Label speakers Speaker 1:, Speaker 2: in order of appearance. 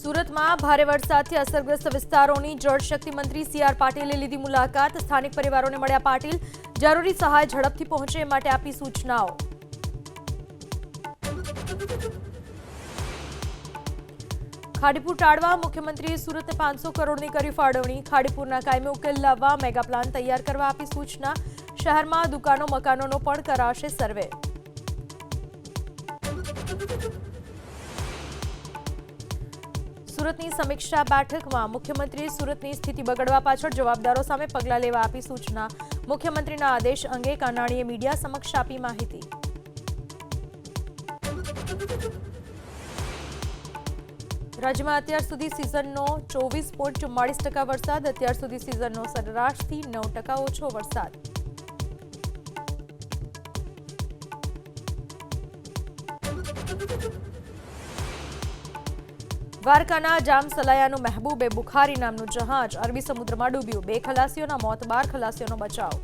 Speaker 1: સુરતમાં ભારે વરસાદથી અસરગ્રસ્ત વિસ્તારોની જળશક્તિ મંત્રી સી.આર. પાટીલે લીધી મુલાકાત. સ્થાનિક પરિવારોને મળ્યા પાટીલ. જરૂરી સહાય ઝડપથી પહોંચે એ માટે આપી સૂચનાઓ. ખાડીપુર ટાળવા મુખ્યમંત્રીએ સુરતને 500 કરોડની કરી ફાળવણી. ખાડીપુરના કાયમી ઉકેલ લાવવા મેગા પ્લાન તૈયાર કરવા આપી સૂચના. શહેરમાં દુકાનો મકાનોનો પણ કરાશે સર્વે. સુરતની સમીક્ષા બેઠકમાં મુખ્યમંત્રીએ સુરતની સ્થિતિ બગડવા પાછળ જવાબદારો સામે પગલાં લેવા આપી સૂચના. મુખ્યમંત્રીના આદેશ અંગે કાનાણીએ મીડિયા સમક્ષ આપી માહિતી. રાજ્યમાં અત્યાર સુધી સિઝનનો 24.44% વરસાદ. અત્યાર સુધી સિઝનનો સરેરાશથી 9% ઓછો વરસાદ. દ્વારકાના જામસલાયાનું મહેબૂબે બુખારી નામનું જહાજ અરબી સમુદ્રમાં ડૂબ્યું. 2 ખલાસીઓના મોત, 12 ખલાસીઓનો બચાવ.